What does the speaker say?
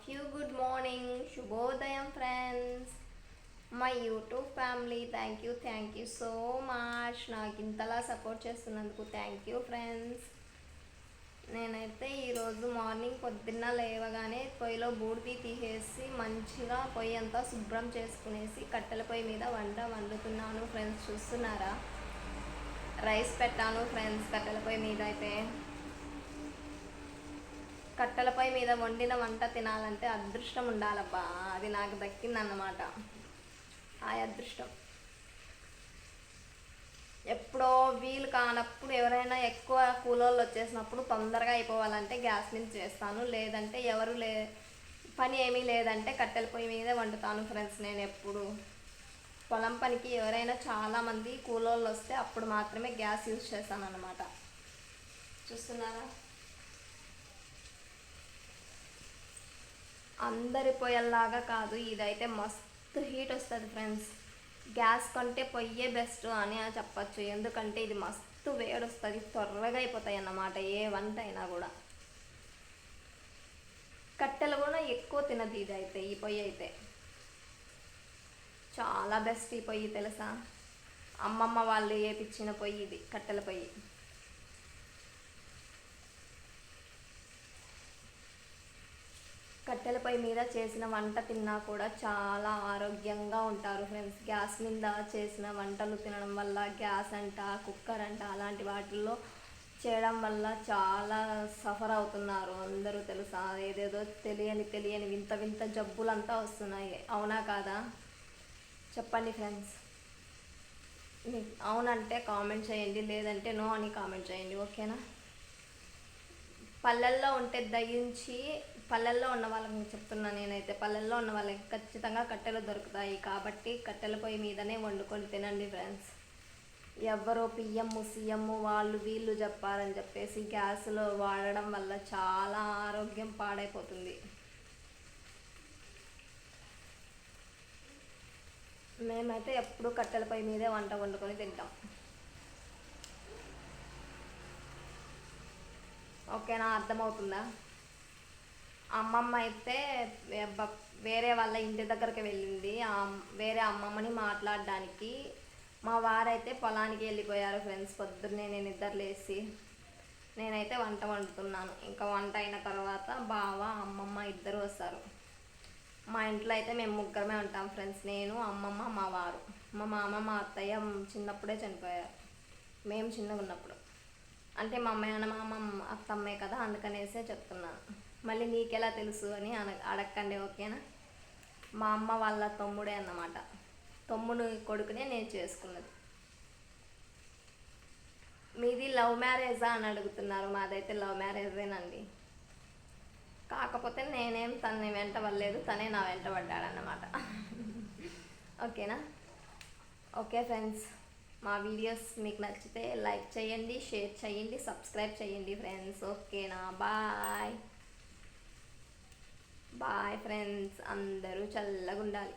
Of you. Good morning, శుభోదయం friends, my YouTube family. Thank you so much. నాకు ఇంతలా support చేస్తున్నందుకు thank you friends. నేనైతే ఈరోజు మార్నింగ్ పొద్దున్న లేవగానే పొయ్యిలో బూడిది తీసేసి మంచిగా పొయ్యి అంతా శుభ్రం చేసుకునేసి కట్టెల పొయ్యి మీద వంట వండుతున్నాను ఫ్రెండ్స్. చూస్తున్నారా? రైస్ పెట్టాను ఫ్రెండ్స్ కట్టెల పొయ్యి మీద. అయితే కట్టెల పొయ్యి మీద వండిన వంట తినాలంటే అదృష్టం ఉండాలబ్బా. అది నాకు దక్కిందన్నమాట ఆ అదృష్టం. ఎప్పుడో వీలు కానప్పుడు, ఎవరైనా ఎక్కువ కూలోళ్ళు వచ్చేసినప్పుడు తొందరగా అయిపోవాలంటే గ్యాస్ మీద చేస్తాను. లేదంటే పని ఏమీ లేదంటే కట్టెల పొయ్యి మీదే వండుతాను ఫ్రెండ్స్. నేను ఎప్పుడు పొలం పనికి ఎవరైనా చాలామంది కూలోళ్ళు వస్తే అప్పుడు మాత్రమే గ్యాస్ యూజ్ చేస్తాను అన్నమాట. చూస్తున్నారా? అందరి పొయ్యల్లాగా కాదు, ఇదైతే మస్తు హీట్ వస్తుంది ఫ్రెండ్స్. గ్యాస్ కంటే పొయ్యే బెస్ట్ అని చెప్పచ్చు. ఎందుకంటే ఇది మస్తు వేడి వస్తుంది, త్వరగా అయిపోతాయి అన్నమాట ఏ వంట అయినా కూడా. కట్టెలు కూడా ఎక్కువ తినదు ఇది అయితే. ఈ పొయ్యి అయితే చాలా బెస్ట్ ఈ పొయ్యి, తెలుసా? అమ్మమ్మ వాళ్ళు వేపించిన పొయ్యి ఇది, కట్టెల పొయ్యి. కట్టెల పొయ్యి మీద చేసిన వంట తిన్నా కూడా చాలా ఆరోగ్యంగా ఉంటారు ఫ్రెండ్స్. గ్యాస్ మీద చేసిన వంటలు తినడం వల్ల గ్యాస్ అంట, కుక్కర్ అంట అలాంటి వాటిల్లో చేయడం వల్ల చాలా సఫర్ అవుతున్నారు అందరూ, తెలుసా? ఏదేదో తెలియని వింత వింత జబ్బులంతా వస్తున్నాయి. అవునా కాదా? చెప్పండి ఫ్రెండ్స్. అవునంటే కామెంట్ చేయండి, లేదంటే నో అని కామెంట్ చేయండి, ఓకేనా? పల్లెల్లో ఉంటే దయించి, పల్లెల్లో ఉన్న వాళ్ళకి చెప్తున్నా నేనైతే, పల్లెల్లో ఉన్న వాళ్ళకి ఖచ్చితంగా కట్టెలు దొరుకుతాయి కాబట్టి కట్టెల పొయ్యి మీదనే వండుకొని తినండి ఫ్రెండ్స్. ఎవరో పిఎం సీఎం వాళ్ళు వీళ్ళు చెప్పారని చెప్పేసి గ్యాస్లో వాడడం వల్ల చాలా ఆరోగ్యం పాడైపోతుంది. మేమైతే ఎప్పుడు కట్టెల పొయ్యి మీదే వంట వండుకొని తింటాం, ఓకేనా? అర్థమవుతుందా? అమ్మమ్మ అయితే వేరే వాళ్ళ ఇంటి దగ్గరికి వెళ్ళింది, వేరే అమ్మమ్మని మాట్లాడడానికి. మా వారైతే పొలానికి వెళ్ళిపోయారు ఫ్రెండ్స్. పొద్దున్నే నేను నిద్రలేసి నేనైతే వంట వండుతున్నాను. ఇంకా వంట అయిన తర్వాత బావ అమ్మమ్మ ఇద్దరు వస్తారు. మా ఇంట్లో అయితే మేము ముగ్గురమే ఉంటాం ఫ్రెండ్స్. నేను, అమ్మమ్మ, మా వారు. మా మామ మా అత్తయ్య చిన్నప్పుడే చనిపోయారు, మేము చిన్నగా ఉన్నప్పుడు. అంటే మా మేనమామ అత్తమ్మే కదా, అందుకనేసే చెప్తున్నాను. మళ్ళీ నీకెలా తెలుసు అని అడగండి, ఓకేనా? మా అమ్మ వాళ్ళ తమ్ముడే అన్నమాట. తమ్ముడు కొడుకునే నేను చేసుకున్నది. మీది లవ్ మ్యారేజా అని అడుగుతున్నారు. మాదైతే లవ్ మ్యారేజేనండి. కాకపోతే నేనేం తనని వెంట పడలేదు, తనే నా వెంట పడ్డాడన్నమాట. ఓకేనా? ఓకే ఫ్రెండ్స్, మా వీడియోస్ మీకు నచ్చితే లైక్ చేయండి, షేర్ చేయండి, సబ్స్క్రైబ్ చేయండి ఫ్రెండ్స్, ఓకేనా? Bye bye friends. అందరూ చల్లగా ఉండాలి.